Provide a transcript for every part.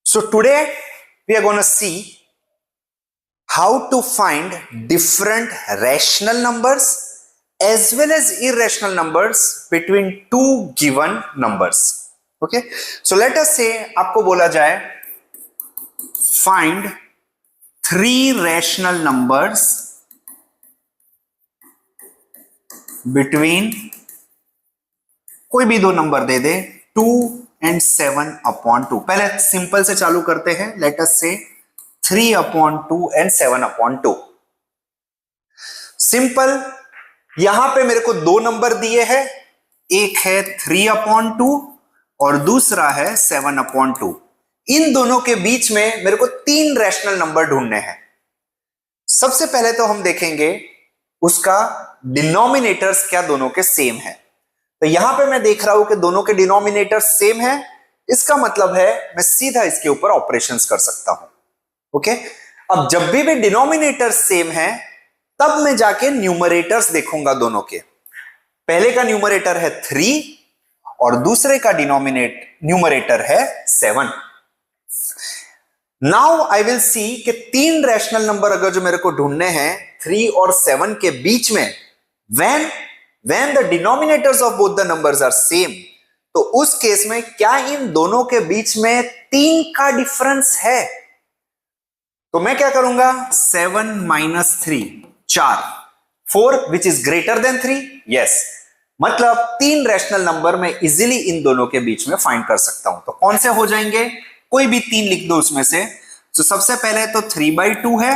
So today we are going to see how to find different rational numbers as well as irrational numbers between two given numbers. Okay, so let us say आपको बोला जाए find three rational numbers between कोई भी दो number they they 2 and 7/2. पहले simple से चालू करते हैं. लेट अस से 3/2 and 7/2. सिंपल. यहां पे मेरे को दो नंबर दिए हैं, एक है 3/2 और दूसरा है 7/2. इन दोनों के बीच में मेरे को तीन रैशनल नंबर ढूंढने हैं. सबसे पहले तो हम देखेंगे उसका डिनोमिनेटर्स क्या दोनों के सेम है. तो यहां पे मैं देख रहा हूं कि दोनों के डिनोमिनेटर सेम है. इसका मतलब है मैं सीधा इसके ऊपर ऑपरेशंस कर सकता हूं. ओके, अब जब भी डिनोमिनेटर सेम है तब मैं जाके न्यूमरेटर्स देखूंगा दोनों के. पहले का न्यूमरेटर है 3 और दूसरे का न्यूमरेटर है 7. नाउ आई विल सी कि तीन रैशनल नंबर अगर जो मेरे को ढूंढने हैं 3 और 7 के बीच में, when the denominators of both the numbers are same, तो उस केस में क्या इन दोनों के बीच में 3 का डिफरेंस है. तो मैं क्या करूंगा, 7 minus 3 4, 4 which is greater than 3. yes, मतलब तीन रैशनल नंबर में इजीली इन दोनों के बीच में फाइंड कर सकता हूं. तो कौन से हो जाएंगे, कोई भी तीन लिख दो उसमें से. तो सबसे पहले तो 3/2 है.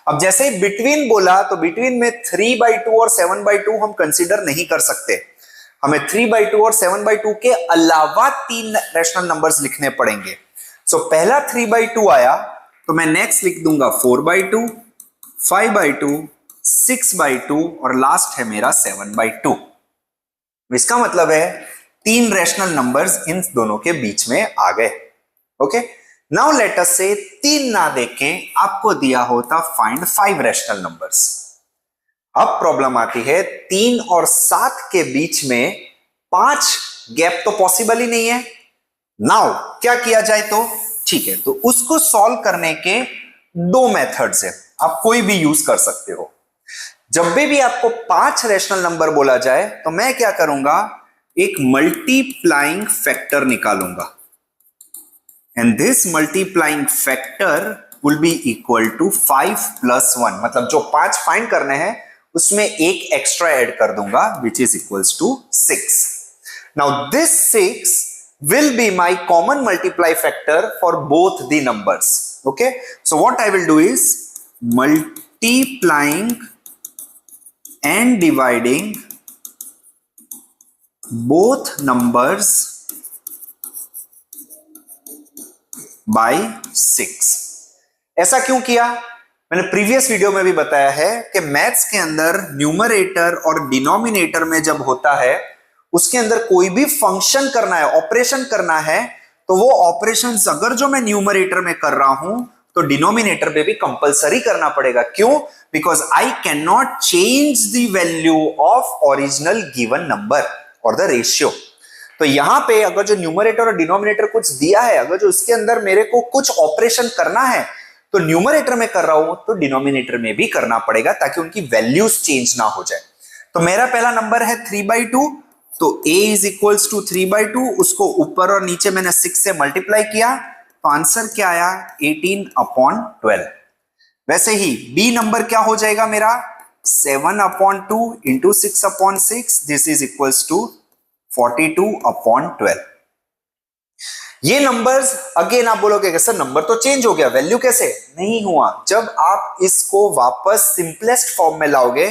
अब जैसे बिटवीन बोला तो बिटवीन में 3/2 और 7/2 हम कंसीडर नहीं कर सकते. हमें 3/2 और 7/2 के अलावा तीन रैशनल नंबर्स लिखने पड़ेंगे. सो पहला 3/2 आया तो मैं नेक्स्ट लिख दूंगा 4/2, 5/2, 6/2 और लास्ट है मेरा 7/2. इसका मतलब है तीन रैशनल नंबर्स इन दोनों के बीच में आ गए. ओके, नाउ लेट अस से तीन ना देके आपको दिया होता फाइंड 5 रैशनल नंबर्स. अब प्रॉब्लम आती है 3 और 7 के बीच में 5 गैप तो पॉसिबल ही नहीं है. नाउ क्या किया जाए, तो ठीक है, तो उसको सॉल्व करने के दो मेथड्स है, आप कोई भी यूज कर सकते हो. जब भी आपको 5 रैशनल नंबर बोला जाए तो मैं क्या करूंगा, एक मल्टीप्लाइंग फैक्टर निकालूंगा. And this multiplying factor will be equal to 5 plus 1. मतलब जो 5 फाइंड करने हैं उसमें एक एक्स्ट्रा ऐड कर दूंगा which is equals to 6. Now this 6 will be my common multiply factor for both the numbers. Okay, so what I will do is multiplying and dividing both numbers by 6. ऐसा क्यों किया, मैंने previous video में भी बताया है कि maths के अंदर न्यूमरेटर और डिनोमिनेटर में जब होता है उसके अंदर कोई भी फंक्शन करना है, ऑपरेशन करना है, तो वो ऑपरेशंस अगर जो मैं न्यूमरेटर में कर रहा हूं तो डिनोमिनेटर पे भी कंपलसरी करना पड़ेगा. क्यों, because I can not change the value of original given number और द रेशियो. तो यहां पे अगर जो न्यूमरेटर और डिनोमिनेटर कुछ दिया है, अगर जो उसके अंदर मेरे को कुछ ऑपरेशन करना है तो न्यूमरेटर में कर रहा हूं तो डिनोमिनेटर में भी करना पड़ेगा ताकि उनकी वैल्यूज चेंज ना हो जाए. तो मेरा पहला नंबर है 3/2, तो a इज इक्वल्स टू 3/2, उसको ऊपर और नीचे मैंने 6 से मल्टीप्लाई किया तो आंसर क्या आया, 18/12. वैसे ही b नंबर क्या हो जाएगा मेरा, 7/2 into 6/6, this is equals to 42/12. ये नंबर्स अगेन आप बोलोगे कि सर नंबर तो चेंज हो गया, वैल्यू कैसे, नहीं हुआ. जब आप इसको वापस सिंपलेस्ट फॉर्म में लाओगे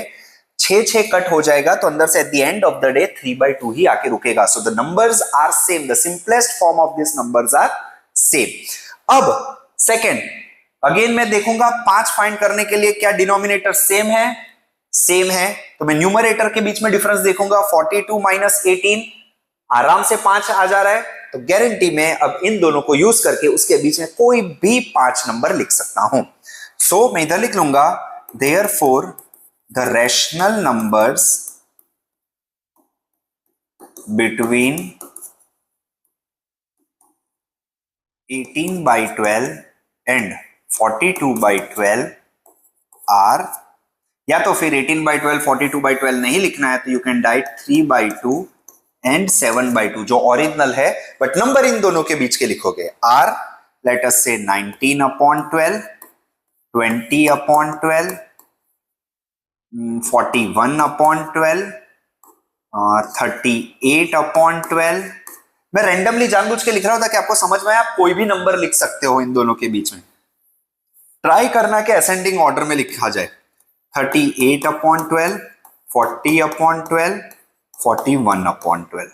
6 कट हो जाएगा तो अंदर से at the end of the day 3/2 ही आके रुकेगा. So the numbers are same, the simplest form of this numbers are same. अब सेकेंड अगेन मैं देखूंगा 5 फाइंड करने के लिए क्या डिनोमिनेटर सेम है, तो मैं न्यूमरेटर के बीच में डिफरेंस देखूंगा. 42 माइनस 18 आराम से 5 आ जा रहा है, तो गारंटी में अब इन दोनों को यूज करके उसके बीच में कोई भी 5 नंबर लिख सकता हूं. सो मैं इधर लिख लूंगा therefore the rational numbers between 18/12 and 42/12 are, या तो फिर 18/12 42/12 नहीं लिखना है तो यू कैन राइट 3/2 एंड 7/2 जो ओरिजिनल है, बट नंबर इन दोनों के बीच के लिखोगे। आर लेट अस से 19/12, 20/12, 41/12 और 38/12। मैं रैंडमली जानबूझ के लिख रहा हूं ताकि आपको समझ में आए, आप कोई भी नंबर लिख सकते हो इन दोनों के बीच में। ट्राई करना कि असेंडिंग ऑर्डर में लिखा जाए। 38/12, 40/12, 41/12।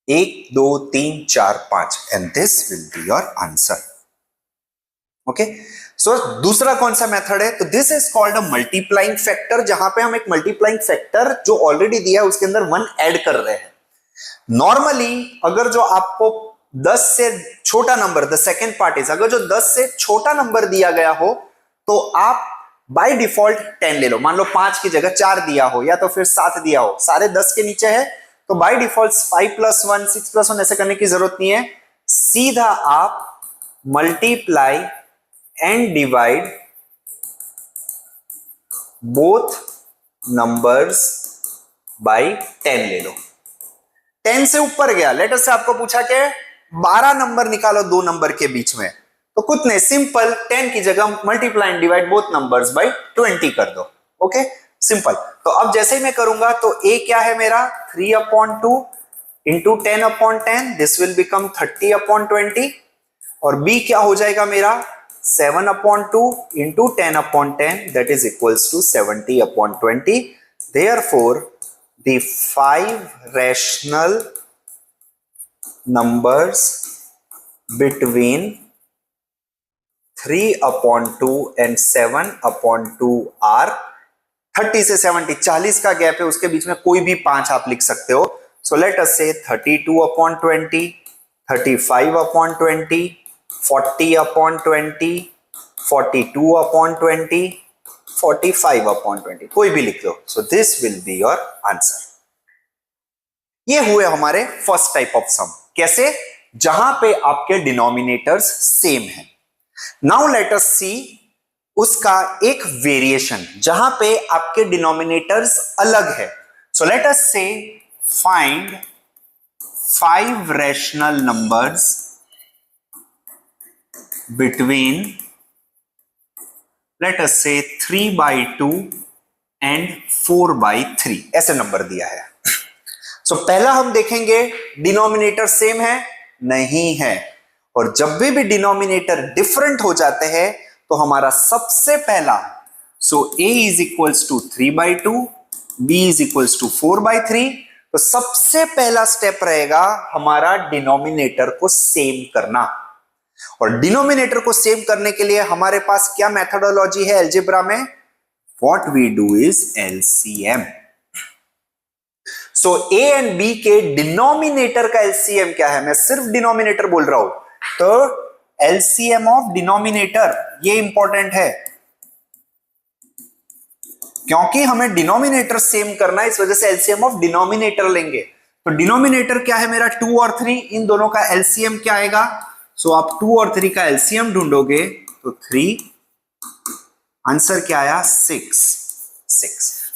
1 2 3 4 5 and this will be your answer. Okay, so दूसरा कौन सा मेथड है? तो this is called a multiplying factor, जहां पे हम एक मल्टीप्लाइंग फैक्टर जो ऑलरेडी दिया है उसके अंदर 1 ऐड कर रहे हैं। नॉर्मली अगर जो आपको 10 से छोटा number, the second part is, अगर जो 10 से छोटा नंबर दिया गया हो तो आप बाय डिफॉल्ट 10 ले लो। मान लो 5 की जगह 4 दिया हो या तो फिर 7 दिया हो, सारे 10 के नीचे है तो बाय डिफॉल्ट 5+1 6+1 ऐसे करने की जरूरत नहीं है, सीधा आप multiply and divide both numbers by 10 ले लो। 10 से ऊपर गया, लेटर से आपको पूछा कि 12 नंबर निकालो दो नंबर के बीच में, तो कुछ नहीं, सिंपल 10 की जगह multiply and divide both numbers bye 20 कर दो। Okay, simple. तो अब जैसे ही मैं करूंगा तो a क्या है मेरा 3/2 इंटू 10/10, दिस विल बिकम 30/20, और b क्या हो जाएगा मेरा 7/2 into 10/10, that is equals to 70/20। Therefore the 5 rational numbers between 3/2 and 7/2 are 30 से 70, 40 का गैप है, उसके बीच में कोई भी 5 आप लिख सकते हो। सो लेट अस से 32/20, 35/20, 40/20, 42/20, 45/20, कोई भी लिख लो। So this will be your answer. ये हुए हमारे फर्स्ट टाइप ऑफ सम। कैसे? जहां पे आपके डिनोमिनेटर्स सेम है। नाउ लेट अस सी उसका एक वेरिएशन जहां पे आपके डिनोमिनेटर्स अलग है। सो लेट अस से find 5 rational numbers between let us से 3/2 एंड 4/3, ऐसे नंबर दिया है। सो पहला हम देखेंगे डिनोमिनेटर सेम है नहीं है, और जब भी डिनोमिनेटर डिफरेंट हो जाते हैं तो हमारा सबसे पहला, so a is equals to 3/2, b is equals to 4/3, तो सबसे पहला स्टेप रहेगा हमारा डिनोमिनेटर को सेम करना। और डिनोमिनेटर को सेम करने के लिए हमारे पास क्या मेथोडोलॉजी है अलजेब्रा में? What we do is LCM. So a and b के डिनोमिनेटर का एलसीएम क्या है? मैं सिर्फ डिनोमिनेटर बोल रहा हूं, तो एलसीएम ऑफ डिनोमिनेटर, ये इंपॉर्टेंट है क्योंकि हमें डिनोमिनेटर सेम करना है, इस वजह से एलसीएम ऑफ डिनोमिनेटर लेंगे। तो डिनोमिनेटर क्या है मेरा 2 और 3, इन दोनों का एलसीएम क्या आएगा? सो आप 2 और 3 का एलसीएम ढूंढोगे तो 3, आंसर क्या आया 6।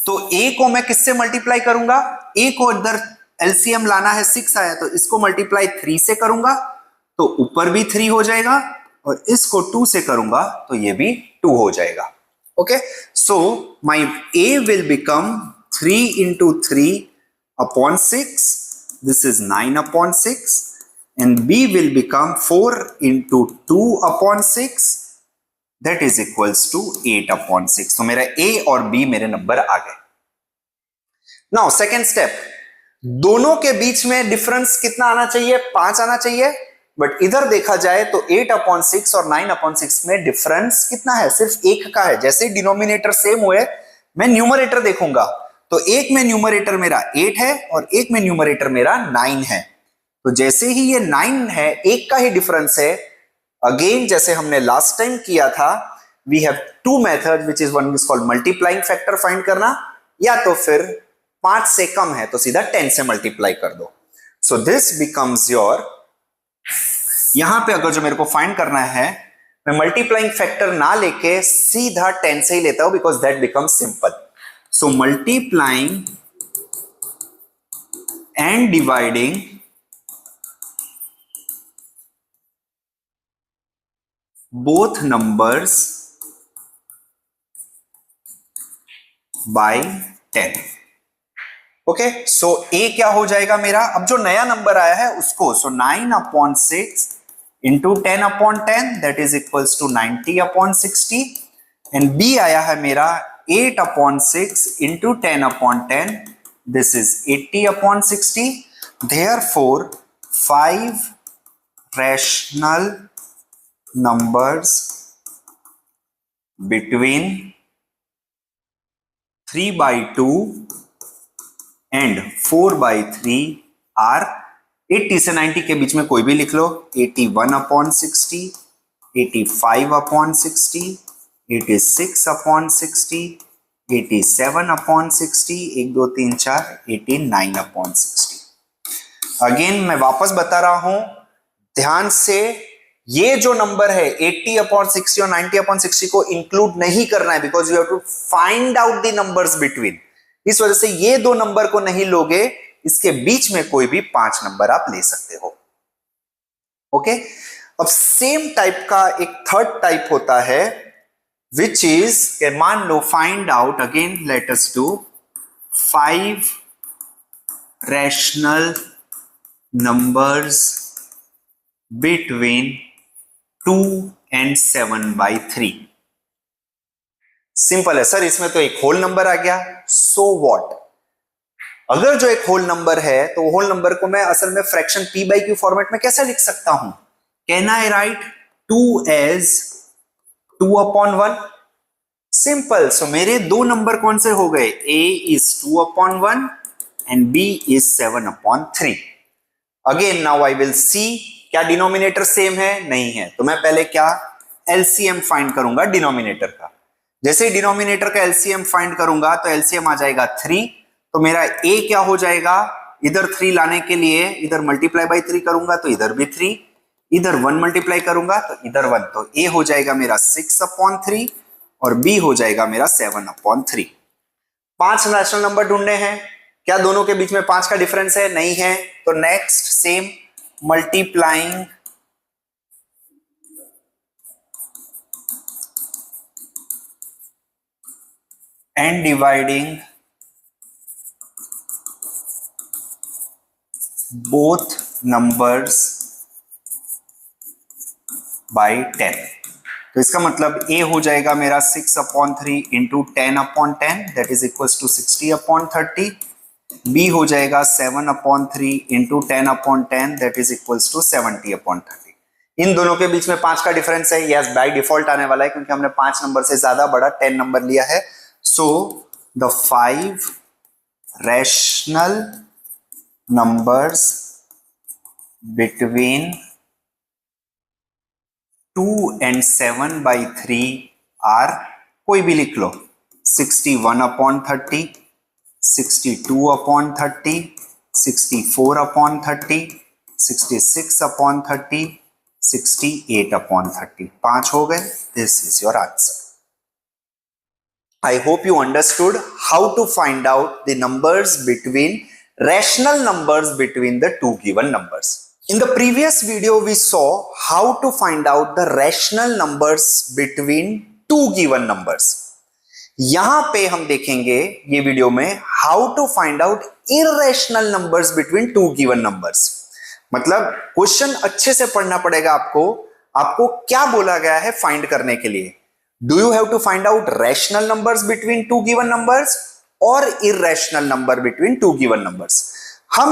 तो a को मैं किससे मल्टीप्लाई करूंगा? a को इधर एलसीएम लाना है, 6 आया तो इसको मल्टीप्लाई 3 से करूंगा तो ऊपर भी 3 हो जाएगा, और इसको 2 से करूंगा तो ये भी 2 हो जाएगा। Okay, so my a will become 3 into 3/6, this is 9/6, and b will become 4 into 2/6, that is equals to 8/6। तो मेरा a और b मेरे नंबर आ गए। नाउ सेकेंड स्टेप, दोनों के बीच में डिफरेंस कितना आना चाहिए? 5 आना चाहिए, बट इधर देखा जाए तो 8/6 और 9/6 में डिफरेंस कितना है? सिर्फ 1 का है। जैसे ही डिनोमिनेटर सेम हुए मैं न्यूमरेटर देखूंगा तो एक में न्यूमरेटर मेरा 8 है और एक में न्यूमरेटर मेरा 9 है। तो जैसे ही ये 9 है, 1 का ही डिफरेंस है, अगेन जैसे हमने लास्ट टाइम किया था, we have 2 method which is one is called multiplying factor find करना, या तो फिर 5 से कम है तो सीधा 10 से मल्टीप्लाई कर दो। सो दिस बिकम्स योर, यहां पे अगर जो मेरे को फाइंड करना है, मैं मल्टीप्लाइंग फैक्टर ना लेके सीधा 10 से ही लेता हूं because that becomes simple. So multiplying and dividing both numbers by 10। Okay, so uh क्या हो जाएगा मेरा, अब जो नया नंबर आया है उसको, so 9/6 into 10/10 that is equals to 90/60 and b आया है मेरा 8/6 into 10/10 this is 80/60। Therefore 5 rational numbers between 3/2 and 4/3 are, 80 से 90 के बीच में कोई भी लिख लो, 81/60, 85/60, 86/60, 87/60, 1 2 3 4 89/60। अगेन मैं वापस बता रहा हूं, ध्यान से, ये जो नंबर है 80/60 और 90/60 को इंक्लूड नहीं करना है because you have to find out the numbers between. इस वजह से ये दो नंबर को नहीं लोगे, इसके बीच में कोई भी 5 नंबर आप ले सकते हो। ओके, अब सेम टाइप का एक थर्ड टाइप होता है विच इज, मान लो find out, again let us do 5 rational numbers between 2 and 7/3। Simple है सर, इसमें तो एक होल नंबर आ गया, सो व्हाट। अगर जो एक होल नंबर है तो होल नंबर को मैं असल में फ्रैक्शन p/q फॉर्मेट में कैसे लिख सकता हूं, can I write 2 as 2/1? Simple, so मेरे दो नंबर कौन से हो गए, a is 2/1 and b is 7/3। Again now I will सी, क्या डिनोमिनेटर सेम है, नहीं है, तो मैं पहले क्या एलसीएम फाइंड करूंगा डिनोमिनेटर का। जैसे ही डिनोमिनेटर का एलसीएम फाइंड करूंगा तो एलसीएम आ जाएगा 3, तो मेरा a क्या हो जाएगा, इधर 3 लाने के लिए इधर मल्टीप्लाई बाई 3 करूंगा तो इधर भी 3, इधर 1 मल्टीप्लाई करूंगा तो इधर 1, तो a हो जाएगा मेरा 6/3 और b हो जाएगा मेरा 7/3। 5 रैशनल नंबर ढूंढने हैं, क्या दोनों के बीच में 5 का डिफरेंस है, नहीं है, तो next same multiplying and dividing both numbers by 10। तो इसका मतलब a हो जाएगा मेरा 6/3 into 10/10 that is equals to 60/30, b हो जाएगा 7/3 into 10/10 that is equals to 70/30। इन दोनों के बीच में 5 का डिफरेंस है, यस बाय डिफॉल्ट आने वाला है क्योंकि हमने 5 नंबर से ज्यादा बड़ा 10 नंबर लिया है। So the 5 rational numbers between 2 and 7/3 are, कोई भी लिख लो, 61/30, 62/30, 64/30, 66/30, 68/30। 5 हो गए, this is your answer. I hope you understood how to find out the numbers between rational numbers between the two given numbers. In the previous video we saw how to find out the rational numbers between two given numbers. यहां पे हम देखेंगे ये video में how to find out irrational numbers between two given numbers. मतलब question अच्छे से पढ़ना पड़ेगा आपको क्या बोला गया है फाइंड करने के लिए। Do you have to find out rational numbers between two given numbers or irrational number between two given numbers? हम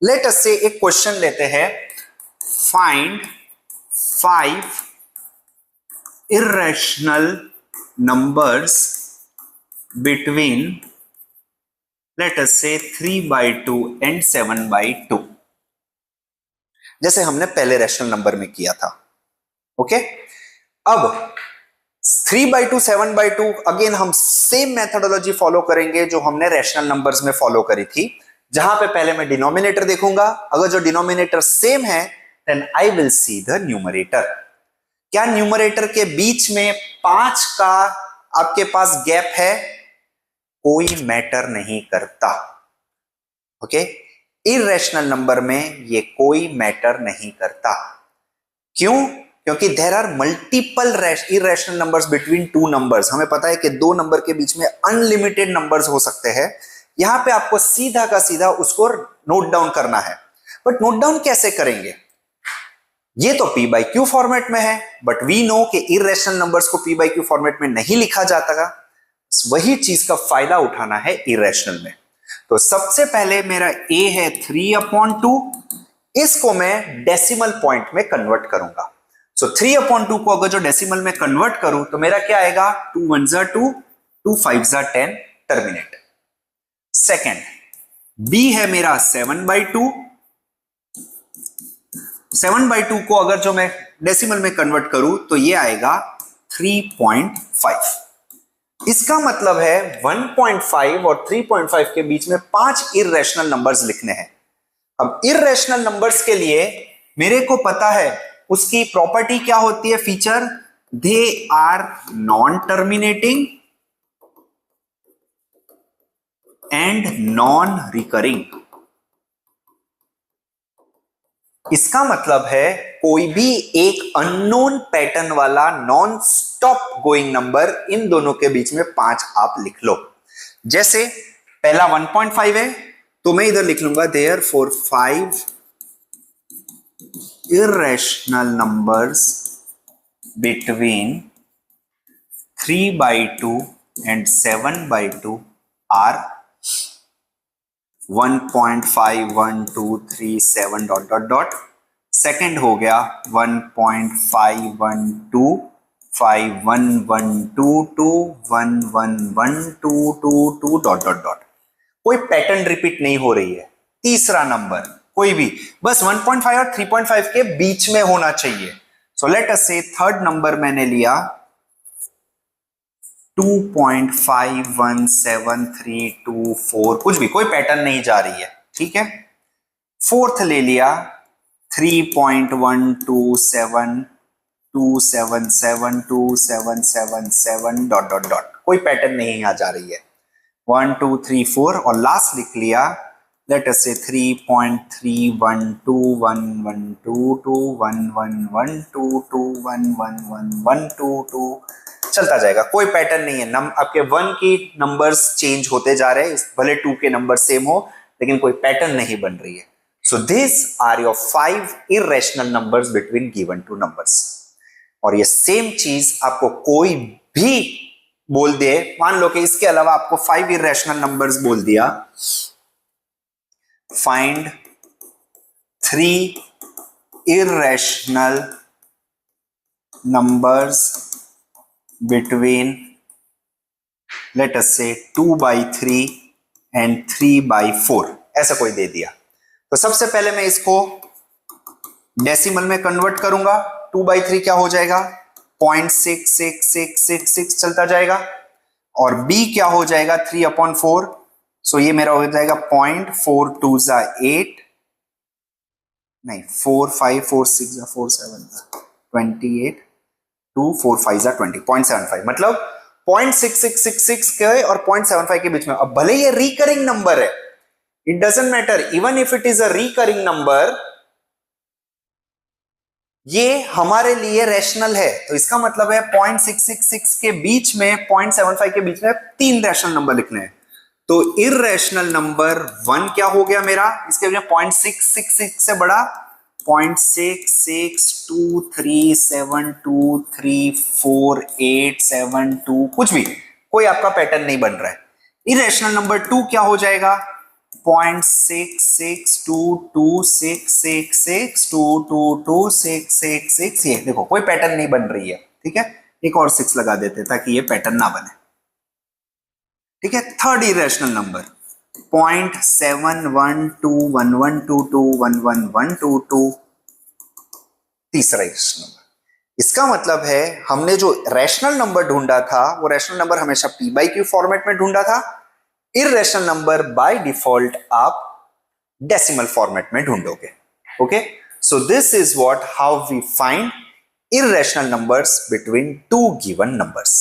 let us say एक क्वेश्चन लेते हैं, find 5 irrational numbers between let us say 3/2 and 7/2, जैसे हमने पहले rational number में किया था। ओके, अब 3/2 7/2 अगेन हम सेम मेथोडोलॉजी फॉलो करेंगे जो हमने रैशनल नंबर्स में फॉलो करी थी, जहां पे पहले मैं डिनोमिनेटर देखूंगा, अगर जो डिनोमिनेटर सेम है then I will see the numerator. क्या न्यूमरेटर के बीच में 5 का आपके पास गैप है? कोई मैटर नहीं करता। ओके, इरेशनल नंबर में ये कोई मैटर नहीं करता। क्यों? क्योंकि there are multiple irrational numbers between two numbers. हमें पता है कि दो नंबर के बीच में अनलिमिटेड नंबर्स हो सकते हैं। यहां पे आपको सीधा का सीधा उसको नोट डाउन करना है, बट नोट डाउन कैसे करेंगे? ये तो p बाई क्यू फॉर्मेट में है, बट वी नो कि इरेशनल नंबर्स को p बाई क्यू फॉर्मेट में नहीं लिखा जाता। वही चीज का फायदा उठाना है इरेशनल में। तो सबसे पहले मेरा a है 3/2, इसको मैं डेसिमल पॉइंट में कन्वर्ट करूंगा। सो 3/2 को अगर जो डेसिमल में कन्वर्ट करूं तो मेरा क्या आएगा? 2 1 2, 2 5 10, टर्मिनेट। सेकेंड b है मेरा 7/2, 7/2 को अगर जो मैं डेसिमल में कन्वर्ट करूं तो ये आएगा 3.5। इसका मतलब है 1.5 और 3.5 के बीच में 5 इरेशनल नंबर्स लिखने हैं। अब इरेशनल नंबर्स के लिए मेरे को पता है उसकी प्रॉपर्टी क्या होती है, feature, they are non terminating and non recurring. इसका मतलब है कोई भी एक अननोन पैटर्न वाला नॉन स्टॉप गोइंग नंबर, इन दोनों के बीच में 5 आप लिख लो। जैसे पहला 1.5 है तो मैं इधर लिख लूंगा therefore 5 irrational numbers between 3/2 and 7/2 are 1.5 1 2 3 7 dot dot dot. Second हो गया 1.5 1 2 5 1 1 2 2 1 1 1 2 2 2 डॉट डॉट डॉट। कोई पैटर्न रिपीट नहीं हो रही है। तीसरा नंबर कोई भी, बस 1.5 और 3.5 के बीच में होना चाहिए। सो लेट अस से थर्ड नंबर मैंने लिया 2.517324, कुछ भी, कोई पैटर्न नहीं जा रही है, ठीक है। फोर्थ ले लिया 3.127277277 डॉट डॉट डॉट, कोई पैटर्न नहीं आ जा रही है। 1 2 3 4 और लास्ट लिख लिया लेट अस से 3.3121121122111122, चलता जाएगा, कोई पैटर्न नहीं है। आपके 1 की नंबर्स चेंज होते जा रहे हैं, भले 2 के नंबर सेम हो लेकिन कोई पैटर्न नहीं बन रही है। So this are your 5 irrational numbers between given two numbers. और ये सेम चीज आपको कोई भी बोल दे, मान लो कि इसके अलावा आपको 5 इरेशनल नंबर्स बोल दिया, find 3 irrational numbers between let us say 2/3 and 3/4, ऐसा कोई दे दिया तो सबसे पहले मैं इसको डेसिमल में कन्वर्ट करूंगा। 2/3 क्या हो जाएगा? 0.66666 चलता जाएगा। और b क्या हो जाएगा? 3/4। सो ये मेरा हो जाएगा 0.42 नहीं 4 5 4 6 4 7 28 2 4 5 20 0.75, मतलब 0.6666 के और 0.75 के बीच में। अब भले ये रिकरिंग नंबर है, it doesn't matter, even if it is a recurring number, ये हमारे लिए रैशनल है। तो इसका मतलब है 0.666 के बीच में 0.75 के बीच में 3 रैशनल नंबर लिखने हैं। तो इररेशनल नंबर 1 क्या हो गया मेरा? इसके वजह 0.666 से बड़ा 0.66237234872, कुछ भी, कोई आपका पैटर्न नहीं बन रहा है। इरेशनल नंबर 2 क्या हो जाएगा? 0.6622666222666, ये देखो कोई पैटर्न नहीं बन रही है, ठीक है। एक और 6 लगा देते ताकि ये पैटर्न ना बने, ठीक है। थर्ड इरेशनल नंबर 0.712112211122, तीसरा इरेशनल नंबर। इसका मतलब है हमने जो रैशनल नंबर ढूंढा था वो रैशनल नंबर हमेशा p बाई क्यू फॉर्मेट में ढूंढा था। इररेशनल नंबर बाय डिफॉल्ट आप डेसिमल फॉर्मेट में ढूंढोगे। Okay, so this is what how we find irrational numbers between two given numbers.